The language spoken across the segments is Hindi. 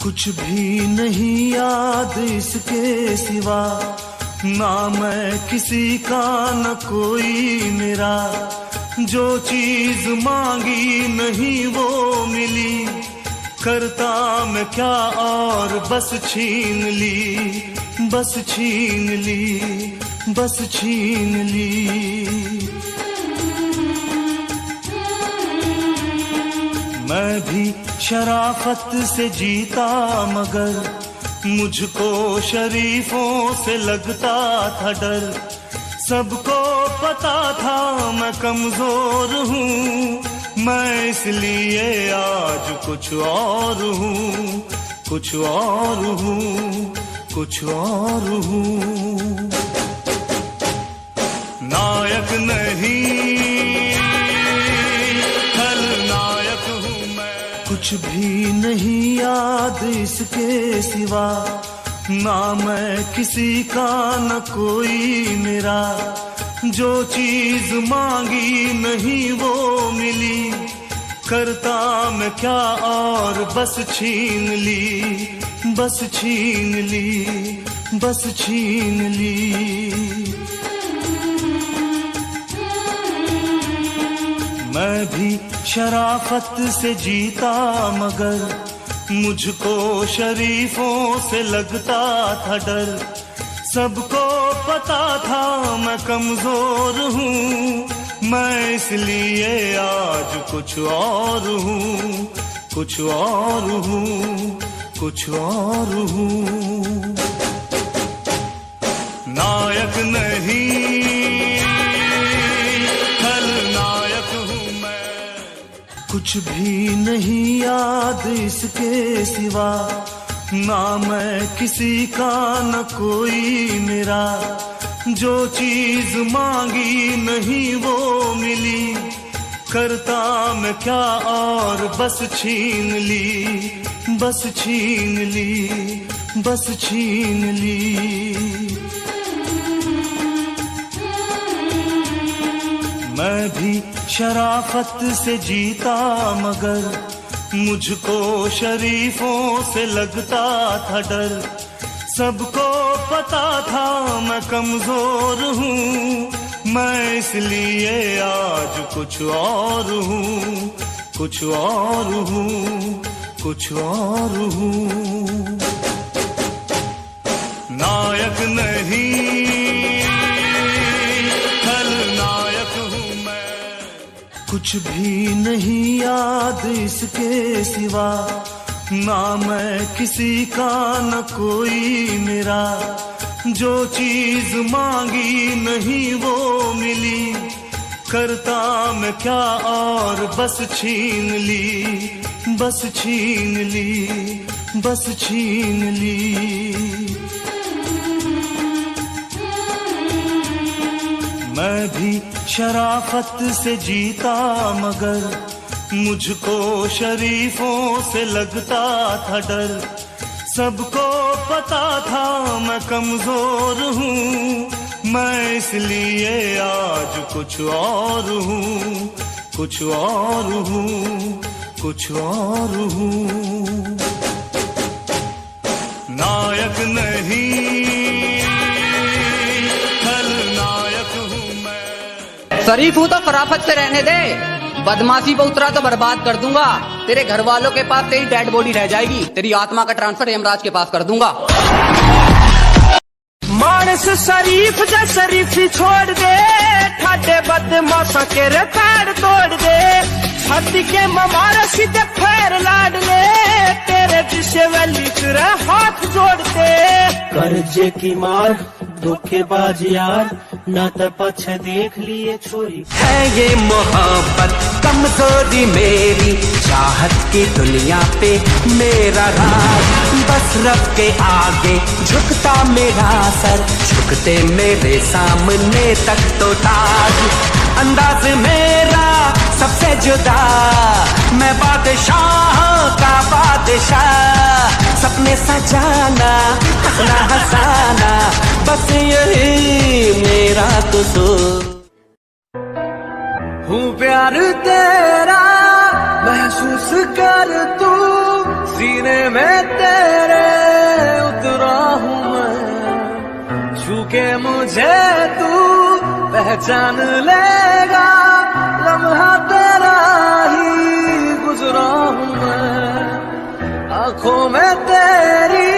कुछ भी नहीं याद इसके सिवा, ना मैं किसी का न कोई मेरा। जो चीज मांगी नहीं वो मिली, करता मैं क्या और बस छीन ली, बस छीन ली, बस छीन ली। मैं भी शराफत से जीता मगर मुझको शरीफों से लगता था डर। सबको पता था मैं कमजोर हूँ, मैं इसलिए आज कुछ और हूँ, कुछ और हूँ, कुछ और हूँ। नायक नहीं खलनायक हूँ मैं। कुछ भी नहीं याद इसके सिवा, ना मैं किसी का न कोई मेरा। जो चीज मांगी नहीं वो मिली, करता मैं क्या और बस छीन ली, बस छीन ली, बस छीन ली। मैं भी शराफत से जीता मगर मुझको शरीफों से लगता था डर। सबको पता था मैं कमजोर हूँ, मैं इसलिए आज कुछ और हूँ, कुछ और हूँ, कुछ और हूँ। नायक नहीं खलनायक हूँ मैं। कुछ भी नहीं याद इसके सिवा, ना मैं किसी का न कोई मेरा। जो चीज मांगी नहीं वो मिली, करता मैं क्या और बस छीन ली, बस छीन ली, बस छीन ली। मैं भी शराफत से जीता मगर मुझको शरीफों से लगता था डर। सबको पता था मैं कमजोर हूँ, मैं इसलिए आज कुछ और हूँ, कुछ और हूँ, कुछ और हूँ। नायक नहीं खलनायक हूँ मैं। कुछ भी नहीं याद इसके सिवा, ना मैं किसी का न कोई मेरा। जो चीज मांगी नहीं वो मिली, करता मैं क्या और बस छीन ली, बस छीन ली, बस छीन ली। मैं भी शराफत से जीता मगर मुझको शरीफों से लगता था डर। सबको पता था मैं कमजोर हूँ, मैं इसलिए आज कुछ और हूँ, कुछ और हूँ, कुछ और हूँ। नायक नहीं खलनायक हूँ मैं। शरीफ हूँ तो फराफत से रहने दे, बदमाशी पे उतरा तो बर्बाद कर दूंगा। तेरे घर वालों के पास तेरी डेड बॉडी रह जाएगी, तेरी आत्मा का ट्रांसफर यमराज के पास कर दूंगा। मानस शरीफ जा शरीफी छोड़ दे, ठाटे बदमाशा के रे पैर तोड़ दे। छाती के ममारा सीधे पैर लाड ले, तेरे दिशे वाली तेरा हाथ जोड़ दे। कर्जे की मार धोखेबाज यार, ना तो पछ देख लिए छोरी। है ये मोहब्बत कमजोरी मेरी, चाहत की दुनिया पे मेरा राज। बस रब के आगे झुकता मेरा सर, झुकते मेरे सामने तक तो ताज। अंदाज मेरा सबसे जुदा, मैं बादशाह का बादशाह। सपने सजाना हंसना हंसाना, बस यही मेरा तो हूँ प्यार तेरा महसूस कर तू। सीने में तेरे उतरा हूँ मैं, छू के मुझे तू पहचान लेगा, लम्हा तेरा ही गुजरा हूँ मैं, आंखों में तेरी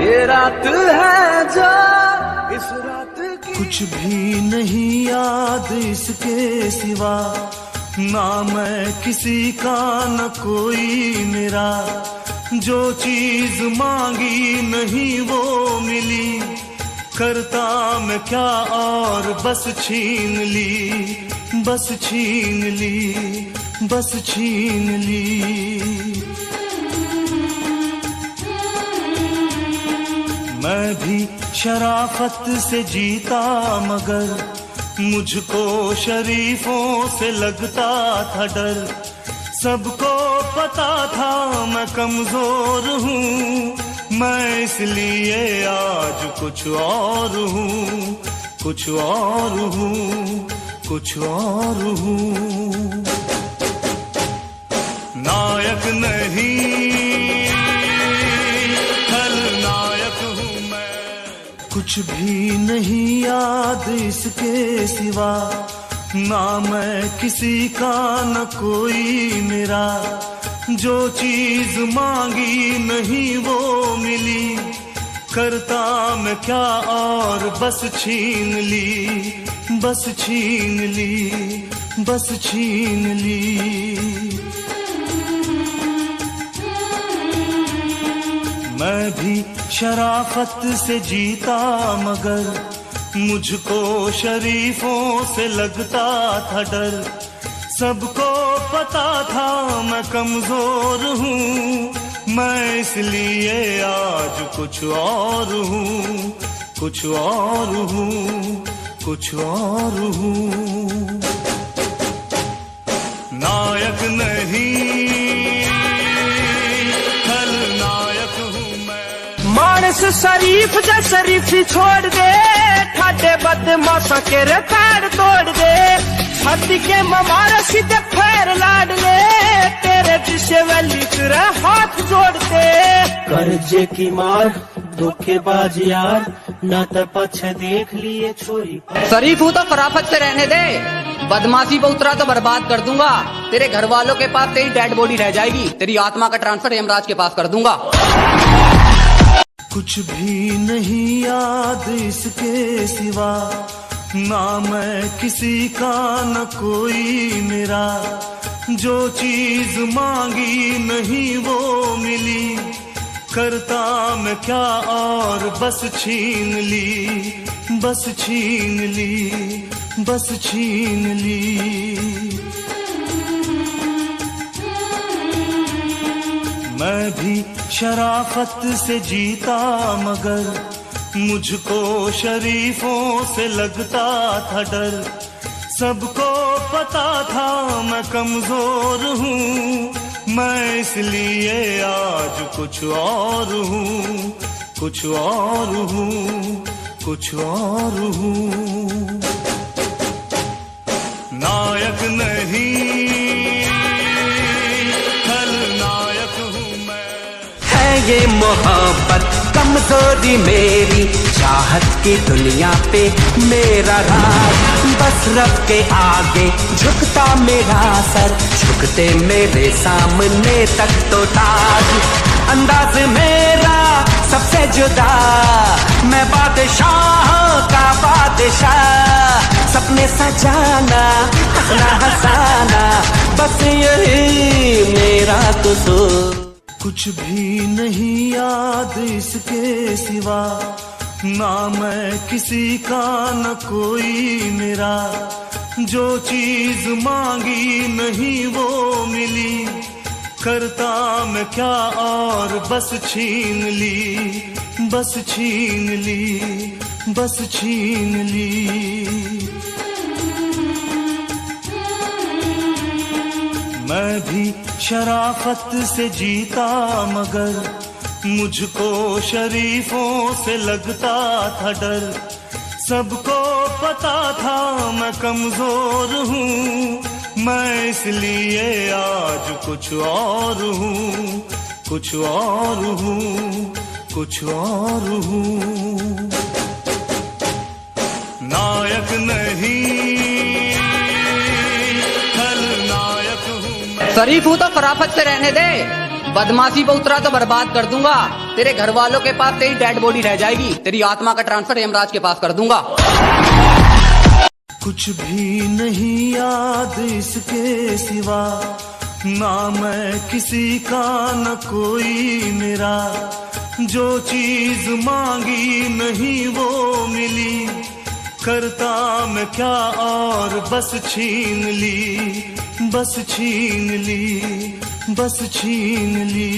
ये रात है जो इस रात की। कुछ भी नहीं याद इसके सिवा, ना मैं किसी का न कोई मेरा, जो चीज मांगी नहीं वो मिली, करता मैं क्या और बस छीन ली, बस छीन ली, बस छीन ली। मैं भी शराफत से जीता मगर मुझको शरीफों से लगता था डर, सबको पता था मैं कमजोर हूँ, मैं इसलिए आज कुछ और हूँ, कुछ और हूँ, कुछ और हूँ। नायक नहीं खलनायक हूँ मैं, कुछ भी नहीं याद इसके सिवा, ना मैं किसी का न कोई मेरा, जो चीज मांगी नहीं वो मिली, करता मैं क्या और बस छीन ली, बस छीन ली, बस छीन ली। मैं भी शराफत से जीता मगर मुझको शरीफों से लगता था डर, सबको पता था मैं कमजोर हूँ, मैं इसलिए आज कुछ और हूँ, कुछ और हूँ, कुछ और हूँ। नायक नहीं खलनायक हूँ मैं। मानस शरीफ जा शरीफी छोड़ दे, ठाडे बदमाशा के रे पैर तोड़ दे, हड्डी के ममारा सीधे पैर लाड ले, तेरे दिशे वाली तेरा हाथ जोड़ दे। कर्जे की मार धोखेबाज यार, ना तो पछे देख लिए छोरी। शरीफ हूँ तो फराफत से रहने दे, बदमाशी पे उतरा तो बर्बाद कर दूंगा, तेरे घर वालों के पास तेरी डेड बॉडी रह जाएगी, तेरी आत्मा का ट्रांसफर यमराज के पास कर दूंगा। कुछ भी नहीं याद इसके सिवा, ना मैं किसी का न कोई मेरा, जो चीज मांगी नहीं वो मिली, करता मैं क्या और बस छीन ली, बस छीन ली, बस छीन ली। मैं भी शराफत से जीता मगर मुझको शरीफों से लगता था डर, सबको पता था मैं कमजोर हूँ, मैं इसलिए आज कुछ और हूँ, कुछ और हूँ, कुछ और हूँ। नायक नहीं खलनायक हूँ मैं। है ये मोहब्बत कमजोरी मेरी, चाहत की दुनिया पे मेरा राज, बस रब के आगे झुकता मेरा सर, झुकते मेरे सामने तक तो ताज, अंदाज मेरा सबसे जुदा, मैं बादशाह का बादशाह, सपने सजाना हंसना हंसाना, बस यही मेरा कसूर। कुछ भी नहीं याद इसके सिवा, ना मैं किसी का न कोई मेरा, जो चीज मांगी नहीं वो मिली, करता मैं क्या और बस छीन ली, बस छीन ली, बस छीन ली। मैं भी शराफत से जीता मगर मुझको शरीफों से लगता था डर, सबको पता था मैं कमजोर हूँ, मैं इसलिए आज कुछ और हूँ, कुछ और हूँ, कुछ और हूँ। नायक नहीं खलनायक हूँ मैं। शरीफ हूँ तो फराफत से रहने दे, बदमाशी पे उतरा तो बर्बाद कर दूंगा। तेरे घर वालों के पास तेरी डेड बॉडी रह जाएगी, तेरी आत्मा का ट्रांसफर यमराज के पास कर दूंगा। कुछ भी नहीं याद इसके सिवा, ना मैं किसी का न कोई मेरा। जो चीज मांगी नहीं वो मिली, करता मैं क्या और बस छीन ली, बस छीन ली, बस छीन ली।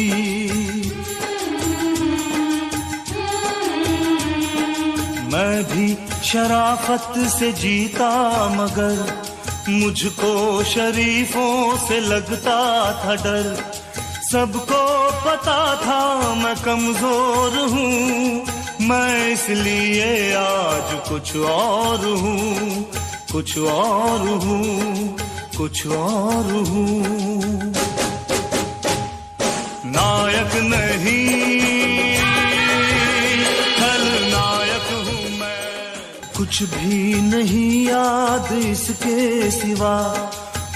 मैं भी शराफत से जीता मगर मुझको शरीफों से लगता था डर। सबको पता था मैं कमजोर हूँ, मैं इसलिए आज कुछ और हूँ, कुछ और हूँ, कुछ और हूँ। नायक नहीं खलनायक हूँ मैं। कुछ भी नहीं याद इसके सिवा,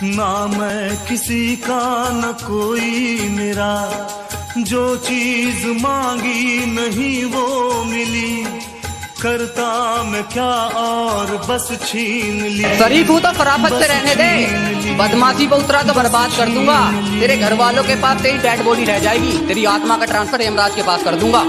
ना मैं किसी का न कोई मेरा। जो चीज मांगी नहीं वो मिली, करता मैं क्या और बस छीन ली। शरीफ हूँ तो फराफत से रहने दे, बदमाशी पे उतरा तो बर्बाद कर दूंगा। तेरे घर वालों के पास तेरी डेड बॉडी रह जाएगी, तेरी आत्मा का ट्रांसफर यमराज के पास कर दूंगा।